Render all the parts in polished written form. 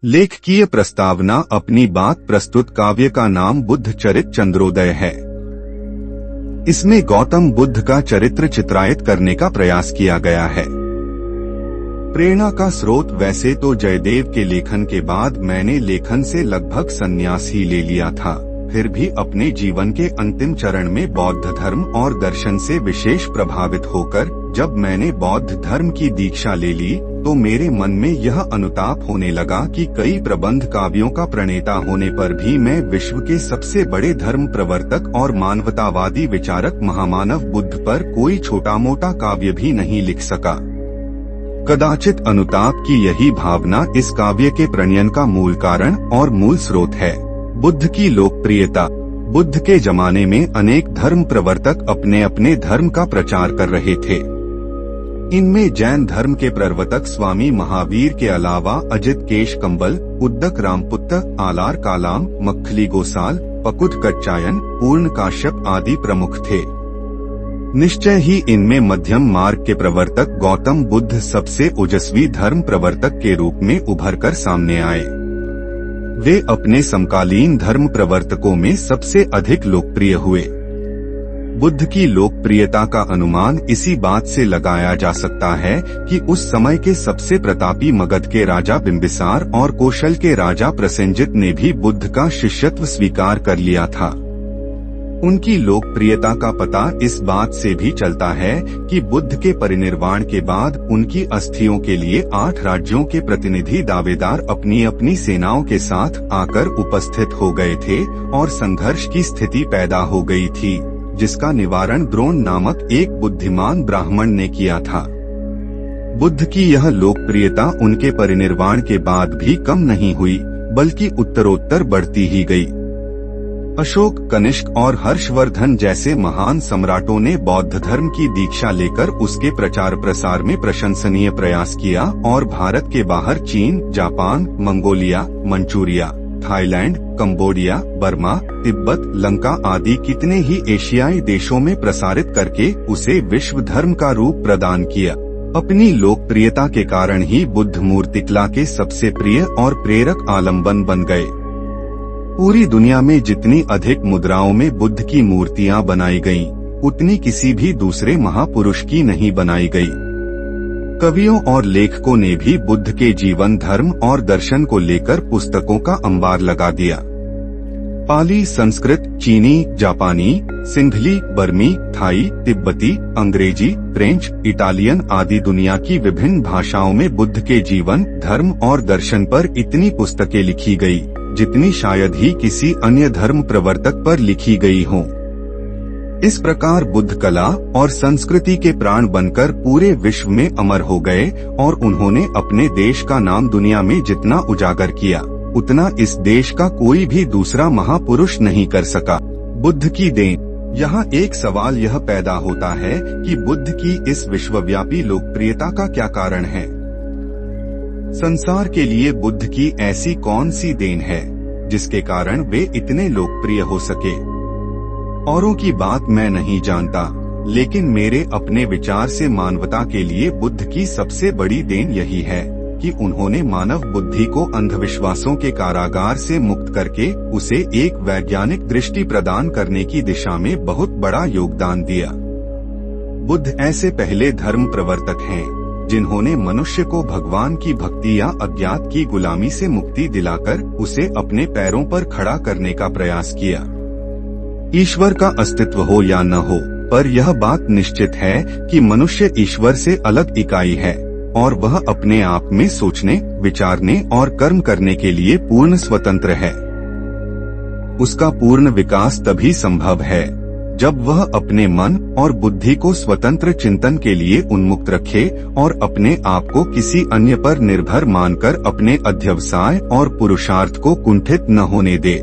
लेखकीय प्रस्तावना अपनी बात प्रस्तुत काव्य का नाम बुद्ध चरित चंद्रोदय है। इसमें गौतम बुद्ध का चरित्र चित्रायित करने का प्रयास किया गया है। प्रेरणा का स्रोत वैसे तो जयदेव के लेखन के बाद मैंने लेखन से लगभग संन्यास ही ले लिया था, फिर भी अपने जीवन के अंतिम चरण में बौद्ध धर्म और दर्शन से विशेष प्रभावित होकर जब मैंने बौद्ध धर्म की दीक्षा ले ली तो मेरे मन में यह अनुताप होने लगा कि कई प्रबंध काव्यों का प्रणेता होने पर भी मैं विश्व के सबसे बड़े धर्म प्रवर्तक और मानवतावादी विचारक महामानव बुद्ध पर कोई छोटा मोटा काव्य भी नहीं लिख सका। कदाचित अनुताप की यही भावना इस काव्य के प्रणयन का मूल कारण और मूल स्रोत है। बुद्ध की लोकप्रियता। बुद्ध के जमाने में अनेक धर्म प्रवर्तक अपने अपने धर्म का प्रचार कर रहे थे। इनमें जैन धर्म के प्रवर्तक स्वामी महावीर के अलावा अजित केश कंबल, उद्दक रामपुत्त, आलार कालाम, मक्खली गोसाल, पकुट कच्चायन, पूर्ण काश्यप आदि प्रमुख थे। निश्चय ही इनमें मध्यम मार्ग के प्रवर्तक गौतम बुद्ध सबसे ओजस्वी धर्म प्रवर्तक के रूप में उभरकर सामने आए। वे अपने समकालीन धर्म प्रवर्तकों में सबसे अधिक लोकप्रिय हुए। बुद्ध की लोकप्रियता का अनुमान इसी बात से लगाया जा सकता है कि उस समय के सबसे प्रतापी मगध के राजा बिंबिसार और कौशल के राजा प्रसेनजित ने भी बुद्ध का शिष्यत्व स्वीकार कर लिया था। उनकी लोकप्रियता का पता इस बात से भी चलता है कि बुद्ध के परिनिर्वाण के बाद उनकी अस्थियों के लिए 8 राज्यों के प्रतिनिधि दावेदार अपनी अपनी सेनाओं के साथ आकर उपस्थित हो गए थे और संघर्ष की स्थिति पैदा हो गई थी, जिसका निवारण द्रोण नामक एक बुद्धिमान ब्राह्मण ने किया था। बुद्ध की यह लोकप्रियता उनके परिनिर्वाण के बाद भी कम नहीं हुई, बल्कि उत्तरोत्तर बढ़ती ही गई। अशोक, कनिष्क और हर्षवर्धन जैसे महान सम्राटों ने बौद्ध धर्म की दीक्षा लेकर उसके प्रचार प्रसार में प्रशंसनीय प्रयास किया और भारत के बाहर चीन, Japan, Mongolia, Manchuria, Thailand, Cambodia, Burma, Tibet, Lanka आदि कितने ही एशियाई देशों में प्रसारित करके उसे विश्व धर्म का रूप प्रदान किया। अपनी लोकप्रियता के कारण ही बुद्ध मूर्तिकला के सबसे प्रिय और प्रेरक आलम्बन बन गए। पूरी दुनिया में जितनी अधिक मुद्राओं में बुद्ध की मूर्तियां बनाई गईं, उतनी किसी भी दूसरे महापुरुष की नहीं बनाई गई। कवियों और लेखकों ने भी बुद्ध के जीवन, धर्म और दर्शन को लेकर पुस्तकों का अंबार लगा दिया। पाली, संस्कृत, चीनी, जापानी, सिंधली, बर्मी, थाई, तिब्बती, अंग्रेजी, फ्रेंच, इटालियन आदि दुनिया की विभिन्न भाषाओं में बुद्ध के जीवन, धर्म और दर्शन पर इतनी पुस्तकें लिखी गई, जितनी शायद ही किसी अन्य धर्म प्रवर्तक पर लिखी गई हों। इस प्रकार बुद्ध कला और संस्कृति के प्राण बनकर पूरे विश्व में अमर हो गए और उन्होंने अपने देश का नाम दुनिया में जितना उजागर किया, उतना इस देश का कोई भी दूसरा महापुरुष नहीं कर सका। बुद्ध की देन। यहाँ एक सवाल यह पैदा होता है कि बुद्ध की इस विश्वव्यापी लोकप्रियता का क्या कारण है? संसार के लिए बुद्ध की ऐसी कौन सी देन है जिसके कारण वे इतने लोकप्रिय हो सके? औरों की बात मैं नहीं जानता, लेकिन मेरे अपने विचार से मानवता के लिए बुद्ध की सबसे बड़ी देन यही है कि उन्होंने मानव बुद्धि को अंधविश्वासों के कारागार से मुक्त करके उसे एक वैज्ञानिक दृष्टि प्रदान करने की दिशा में बहुत बड़ा योगदान दिया। बुद्ध ऐसे पहले धर्म प्रवर्तक हैं जिन्होंने मनुष्य को भगवान की भक्ति या अज्ञात की गुलामी से मुक्ति दिलाकर उसे अपने पैरों पर खड़ा करने का प्रयास किया। ईश्वर का अस्तित्व हो या न हो, पर यह बात निश्चित है कि मनुष्य ईश्वर से अलग इकाई है और वह अपने आप में सोचने, विचारने और कर्म करने के लिए पूर्ण स्वतंत्र है। उसका पूर्ण विकास तभी संभव है जब वह अपने मन और बुद्धि को स्वतंत्र चिंतन के लिए उन्मुक्त रखे और अपने आप को किसी अन्य पर निर्भर मानकर अपने अध्यवसाय और पुरुषार्थ को कुंठित न होने दे।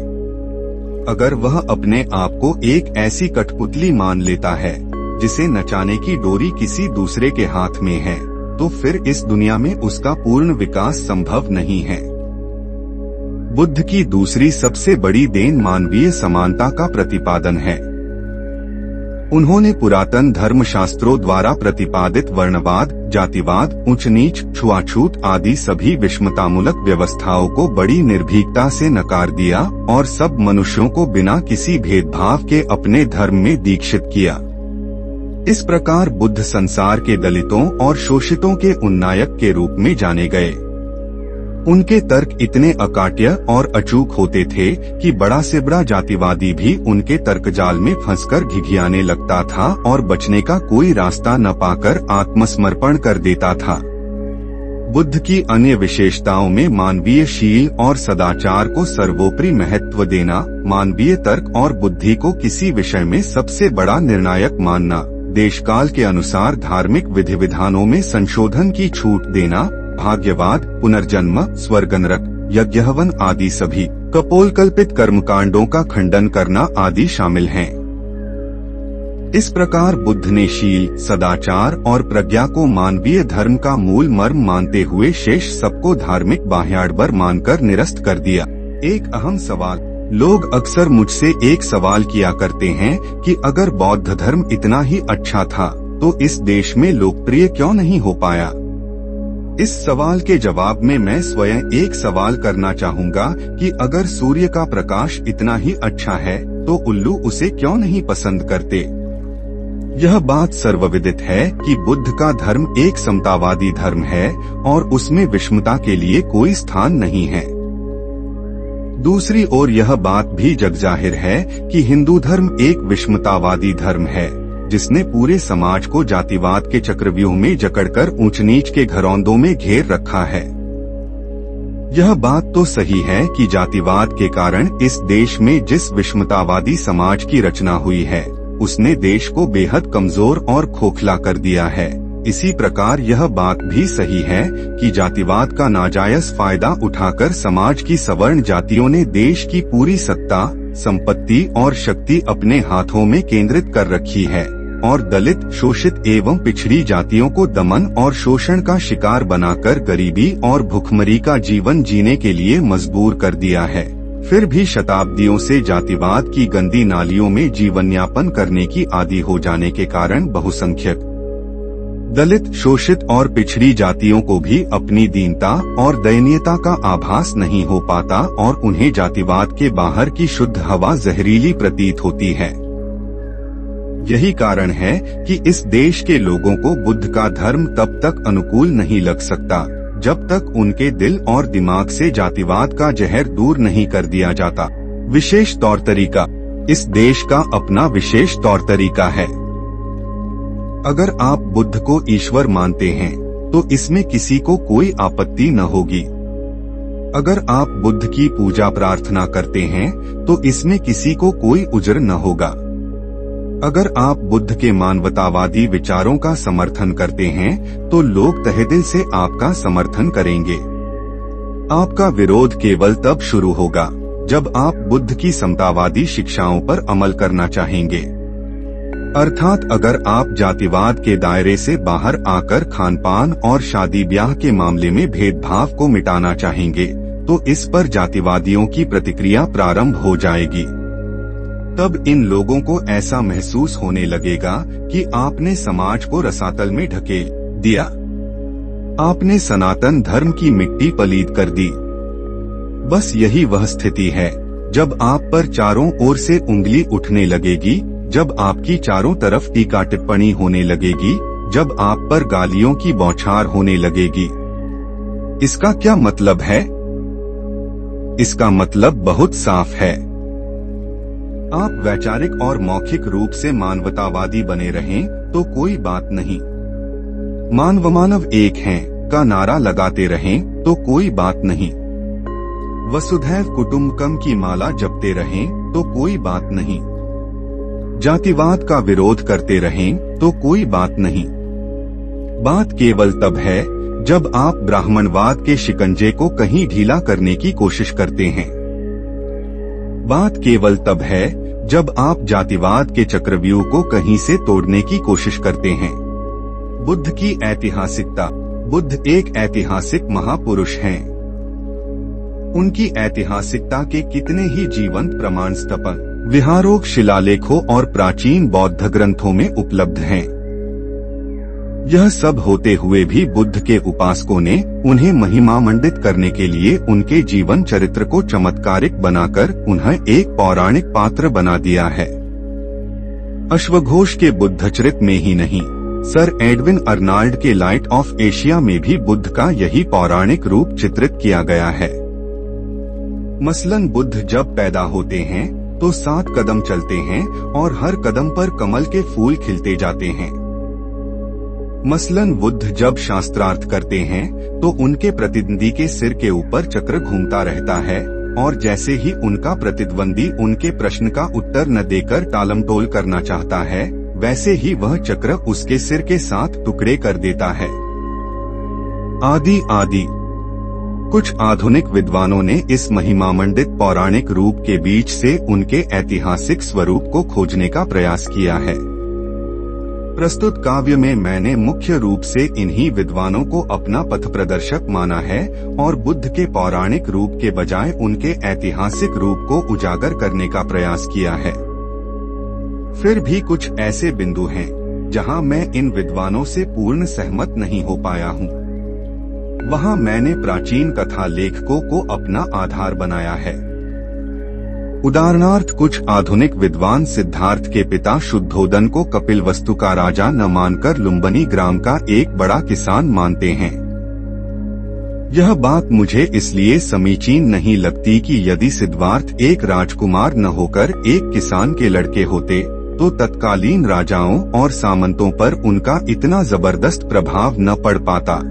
अगर वह अपने आप को एक ऐसी कठपुतली मान लेता है जिसे नचाने की डोरी किसी दूसरे के हाथ में है, तो फिर इस दुनिया में उसका पूर्ण विकास संभव नहीं है। बुद्ध की दूसरी सबसे बड़ी देन मानवीय समानता का प्रतिपादन है। उन्होंने पुरातन धर्म शास्त्रों द्वारा प्रतिपादित वर्णवाद, जातिवाद, ऊंच नीच, छुआछूत आदि सभी विषमतामूलक व्यवस्थाओं को बड़ी निर्भीकता से नकार दिया और सब मनुष्यों को बिना किसी भेदभाव के अपने धर्म में दीक्षित किया। इस प्रकार बुद्ध संसार के दलितों और शोषितों के उन्नायक के रूप में जाने गए। उनके तर्क इतने अकाट्य और अचूक होते थे कि बड़ा से बड़ा जातिवादी भी उनके तर्कजाल में फंसकर घिघियाने लगता था और बचने का कोई रास्ता न पाकर आत्मसमर्पण कर देता था। बुद्ध की अन्य विशेषताओं में मानवीय शील और सदाचार को सर्वोपरि महत्व देना, मानवीय तर्क और बुद्धि को किसी विषय में सबसे बड़ा निर्णायक मानना, देशकाल के अनुसार धार्मिक विधि विधानों में संशोधन की छूट देना, भाग्यवाद, पुनर्जन्म, स्वर्ग नरक, यज्ञहवन आदि सभी कपोलकल्पित कर्मकांडों का खंडन करना आदि शामिल हैं। इस प्रकार बुद्ध ने शील, सदाचार और प्रज्ञा को मानवीय धर्म का मूल मर्म मानते हुए शेष सबको धार्मिक बाह्याडंबर मानकर निरस्त कर दिया। एक अहम सवाल, लोग अक्सर मुझसे एक सवाल किया करते हैं कि अगर बौद्ध धर्म इतना ही अच्छा था तो इस देश में लोकप्रिय क्यों नहीं हो पाया। इस सवाल के जवाब में मैं स्वयं एक सवाल करना चाहूँगा कि अगर सूर्य का प्रकाश इतना ही अच्छा है तो उल्लू उसे क्यों नहीं पसंद करते। यह बात सर्वविदित है कि बुद्ध का धर्म एक समतावादी धर्म है और उसमें विषमता के लिए कोई स्थान नहीं है। दूसरी ओर यह बात भी जगजाहिर है कि हिंदू धर्म एक विषमतावादी धर्म है जिसने पूरे समाज को जातिवाद के चक्रव्यूह में जकड़कर ऊंच नीच के घरौंदों में घेर रखा है। यह बात तो सही है कि जातिवाद के कारण इस देश में जिस विषमतावादी समाज की रचना हुई है उसने देश को बेहद कमजोर और खोखला कर दिया है। इसी प्रकार यह बात भी सही है कि जातिवाद का नाजायज फायदा उठाकर समाज की सवर्ण जातियों ने देश की पूरी सत्ता, संपत्ति और शक्ति अपने हाथों में केंद्रित कर रखी है और दलित, शोषित एवं पिछड़ी जातियों को दमन और शोषण का शिकार बनाकर गरीबी और भुखमरी का जीवन जीने के लिए मजबूर कर दिया है। फिर भी शताब्दियों से जातिवाद की गंदी नालियों में जीवन यापन करने की आदी हो जाने के कारण बहुसंख्यक दलित, शोषित और पिछड़ी जातियों को भी अपनी दीनता और दयनीयता का आभास नहीं हो पाता और उन्हें जातिवाद के बाहर की शुद्ध हवा जहरीली प्रतीत होती है। यही कारण है कि इस देश के लोगों को बुद्ध का धर्म तब तक अनुकूल नहीं लग सकता जब तक उनके दिल और दिमाग से जातिवाद का जहर दूर नहीं कर दिया जाता। विशेष तौर तरीका, इस देश का अपना विशेष तौर तरीका है। अगर आप बुद्ध को ईश्वर मानते हैं तो इसमें किसी को कोई आपत्ति न होगी। अगर आप बुद्ध की पूजा प्रार्थना करते हैं तो इसमें किसी को कोई उज्र न होगा। अगर आप बुद्ध के मानवतावादी विचारों का समर्थन करते हैं तो लोग तहे दिल से आपका समर्थन करेंगे। आपका विरोध केवल तब शुरू होगा जब आप बुद्ध की समतावादी शिक्षाओं पर अमल करना चाहेंगे। अर्थात अगर आप जातिवाद के दायरे से बाहर आकर खानपान और शादी ब्याह के मामले में भेदभाव को मिटाना चाहेंगे तो इस पर जातिवादियों की प्रतिक्रिया प्रारंभ हो जाएगी। तब इन लोगों को ऐसा महसूस होने लगेगा कि आपने समाज को रसातल में ढकेल दिया, आपने सनातन धर्म की मिट्टी पलीद कर दी। बस यही वह स्थिति है जब आप पर चारों ओर से उंगली उठने लगेगी, जब आपकी चारों तरफ टीका टिप्पणी होने लगेगी, जब आप पर गालियों की बौछार होने लगेगी। इसका क्या मतलब है? इसका मतलब बहुत साफ है। आप वैचारिक और मौखिक रूप से मानवतावादी बने रहें तो कोई बात नहीं, मानव एक हैं का नारा लगाते रहें तो कोई बात नहीं, वसुधैव कुटुम्बकम की माला जपते रहें तो कोई बात नहीं, जातिवाद का विरोध करते रहें तो कोई बात नहीं। बात केवल तब है जब आप ब्राह्मणवाद के शिकंजे को कहीं ढीला करने की कोशिश करते हैं। बात केवल तब है जब आप जातिवाद के चक्रव्यूह को कहीं से तोड़ने की कोशिश करते हैं। बुद्ध की ऐतिहासिकता, बुद्ध एक ऐतिहासिक महापुरुष हैं। उनकी ऐतिहासिकता के कितने ही जीवंत प्रमाण स्थापन विहारों, शिलालेखों और प्राचीन बौद्ध ग्रंथों में उपलब्ध हैं। यह सब होते हुए भी बुद्ध के उपासकों ने उन्हें महिमामंडित करने के लिए उनके जीवन चरित्र को चमत्कारिक बनाकर उन्हें एक पौराणिक पात्र बना दिया है। अश्वघोष के बुद्धचरित में ही नहीं, सर एडविन अर्नाल्ड के लाइट ऑफ एशिया में भी बुद्ध का यही पौराणिक रूप चित्रित किया गया है। मसलन बुद्ध जब पैदा होते हैं तो 7 कदम चलते हैं और हर कदम पर कमल के फूल खिलते जाते हैं। मसलन बुद्ध जब शास्त्रार्थ करते हैं तो उनके प्रतिद्वंदी के सिर के ऊपर चक्र घूमता रहता है और जैसे ही उनका प्रतिद्वंदी उनके प्रश्न का उत्तर न देकर टालमटोल करना चाहता है, वैसे ही वह चक्र उसके सिर के 7 टुकड़े कर देता है। आदि आदि कुछ आधुनिक विद्वानों ने इस महिमामंडित पौराणिक रूप के बीच से उनके ऐतिहासिक स्वरूप को खोजने का प्रयास किया है। प्रस्तुत काव्य में मैंने मुख्य रूप से इन्हीं विद्वानों को अपना पथ प्रदर्शक माना है और बुद्ध के पौराणिक रूप के बजाय उनके ऐतिहासिक रूप को उजागर करने का प्रयास किया है। फिर भी कुछ ऐसे बिंदु हैं जहां मैं इन विद्वानों से पूर्ण सहमत नहीं हो पाया हूं। वहां मैंने प्राचीन कथा लेखकों को अपना आधार बनाया है। उदाहरणार्थ, कुछ आधुनिक विद्वान सिद्धार्थ के पिता शुद्धोदन को कपिलवस्तु का राजा न मानकर लुम्बिनी ग्राम का एक बड़ा किसान मानते हैं। यह बात मुझे इसलिए समीचीन नहीं लगती कि यदि सिद्धार्थ एक राजकुमार न होकर एक किसान के लड़के होते तो तत्कालीन राजाओं और सामंतों पर उनका इतना जबरदस्त प्रभाव न पड़ पाता।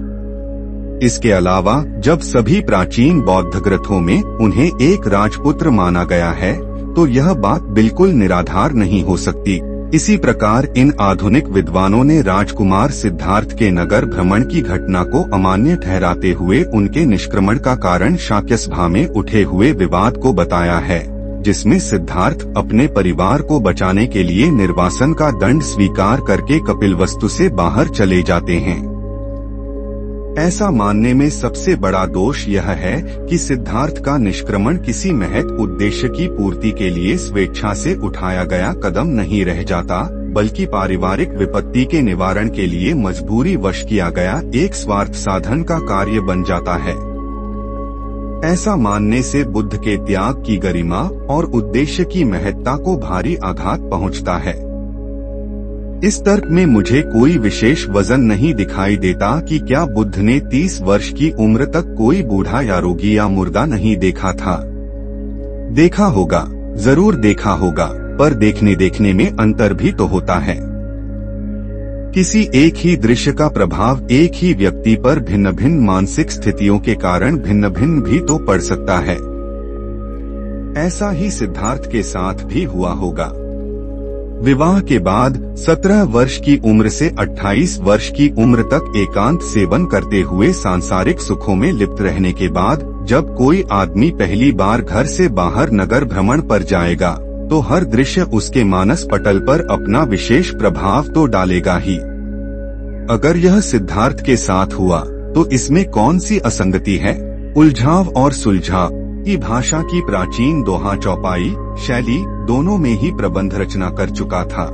इसके अलावा जब सभी प्राचीन बौद्ध ग्रंथों में उन्हें एक राजपुत्र माना गया है तो यह बात बिल्कुल निराधार नहीं हो सकती। इसी प्रकार इन आधुनिक विद्वानों ने राजकुमार सिद्धार्थ के नगर भ्रमण की घटना को अमान्य ठहराते हुए उनके निष्क्रमण का कारण शाक्य सभा में उठे हुए विवाद को बताया है, जिसमें सिद्धार्थ अपने परिवार को बचाने के लिए निर्वासन का दंड स्वीकार करके कपिलवस्तु से बाहर चले जाते हैं। ऐसा मानने में सबसे बड़ा दोष यह है कि सिद्धार्थ का निष्क्रमण किसी महत उद्देश्य की पूर्ति के लिए स्वेच्छा से उठाया गया कदम नहीं रह जाता, बल्कि पारिवारिक विपत्ति के निवारण के लिए मजबूरी वश किया गया एक स्वार्थ साधन का कार्य बन जाता है। ऐसा मानने से बुद्ध के त्याग की गरिमा और उद्देश्य की महत्ता को भारी आघात पहुंचता है। इस तर्क में मुझे कोई विशेष वजन नहीं दिखाई देता कि क्या बुद्ध ने 30 वर्ष की उम्र तक कोई बूढ़ा या रोगी या मुर्दा नहीं देखा था। देखा होगा, जरूर देखा होगा, पर देखने में अंतर भी तो होता है। किसी एक ही दृश्य का प्रभाव एक ही व्यक्ति पर भिन्न भिन्न मानसिक स्थितियों के कारण भिन्न भिन्न भी तो पड़ सकता है। ऐसा ही सिद्धार्थ के साथ भी हुआ होगा। विवाह के बाद 17 वर्ष की उम्र से 28 वर्ष की उम्र तक एकांत सेवन करते हुए सांसारिक सुखों में लिप्त रहने के बाद जब कोई आदमी पहली बार घर से बाहर नगर भ्रमण पर जाएगा तो हर दृश्य उसके मानस पटल पर अपना विशेष प्रभाव तो डालेगा ही। अगर यह सिद्धार्थ के साथ हुआ तो इसमें कौन सी असंगति है? उलझाव और सुलझाव की भाषा की प्राचीन दोहा चौपाई शैली दोनों में ही प्रबंध रचना कर चुका था।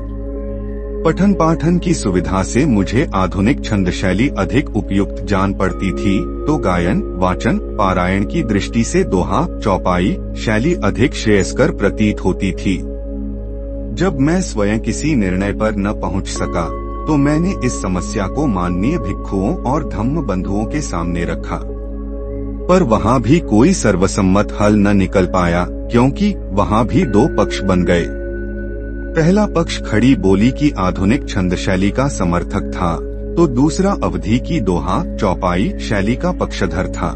पठन पाठन की सुविधा से मुझे आधुनिक छंद शैली अधिक उपयुक्त जान पड़ती थी, तो गायन, वाचन, पारायण की दृष्टि से दोहा चौपाई शैली अधिक श्रेयस्कर प्रतीत होती थी। जब मैं स्वयं किसी निर्णय पर न पहुंच सका तो मैंने इस समस्या को माननीय भिक्षुओं और धम्म बंधुओं के सामने रखा, पर वहाँ भी कोई सर्वसम्मत हल न निकल पाया, क्योंकि वहाँ भी 2 पक्ष बन गए। पहला पक्ष खड़ी बोली की आधुनिक छंद शैली का समर्थक था, तो दूसरा अवधि की दोहा चौपाई शैली का पक्षधर था।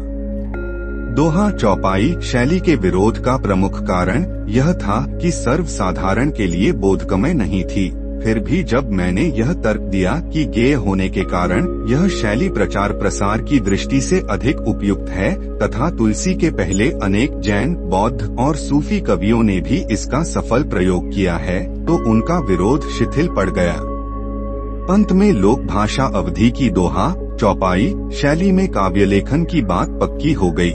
दोहा चौपाई शैली के विरोध का प्रमुख कारण यह था कि सर्वसाधारण के लिए बोधगम्य नहीं थी। फिर भी जब मैंने यह तर्क दिया कि गेय होने के कारण यह शैली प्रचार प्रसार की दृष्टि से अधिक उपयुक्त है तथा तुलसी के पहले अनेक जैन, बौद्ध और सूफी कवियों ने भी इसका सफल प्रयोग किया है, तो उनका विरोध शिथिल पड़ गया। अंत में लोक भाषा अवधि की दोहा चौपाई शैली में काव्य लेखन की बात पक्की हो गई।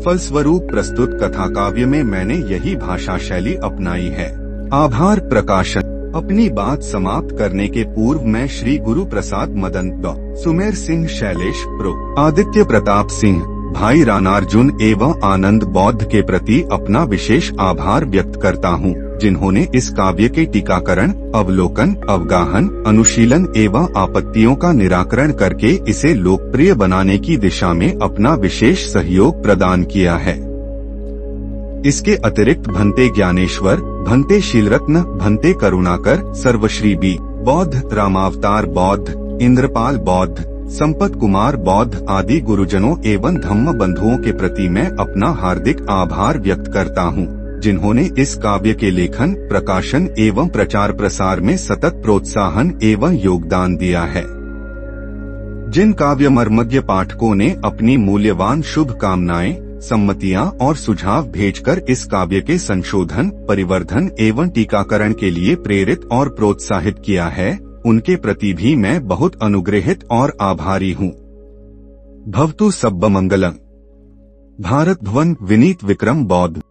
फलस्वरूप प्रस्तुत कथा काव्य में मैंने यही भाषा शैली अपनाई है। आभार प्रकाशन। अपनी बात समाप्त करने के पूर्व मैं श्री गुरु प्रसाद मदन डॉ. सुमेर सिंह शैलेश प्रो. आदित्य प्रताप सिंह, भाई रानार्जुन एवं आनंद बौद्ध के प्रति अपना विशेष आभार व्यक्त करता हूँ, जिन्होंने इस काव्य के टीकाकरण, अवलोकन, अवगाहन, अनुशीलन एवं आपत्तियों का निराकरण करके इसे लोकप्रिय बनाने की दिशा में अपना विशेष सहयोग प्रदान किया है। इसके अतिरिक्त भंते ज्ञानेश्वर, भंते शीलरत्न, भंते करुणाकर, सर्वश्री बी. बौद्ध, रामावतार बौद्ध, इंद्रपाल बौद्ध, संपत कुमार बौद्ध आदि गुरुजनों एवं धम्म बंधुओं के प्रति मैं अपना हार्दिक आभार व्यक्त करता हूँ, जिन्होंने इस काव्य के लेखन, प्रकाशन एवं प्रचार प्रसार में सतत प्रोत्साहन एवं योगदान दिया है। जिन काव्य मर्मज्ञ पाठकों ने अपनी मूल्यवान शुभकामनाएं, सम्मतियां और सुझाव भेजकर इस काव्य के संशोधन, परिवर्धन एवं टीकाकरण के लिए प्रेरित और प्रोत्साहित किया है, उनके प्रति भी मैं बहुत अनुग्रहित और आभारी हूँ। भवतु सब्ब मंगलम्। भारत भवन, विनीत विक्रम बौद्ध।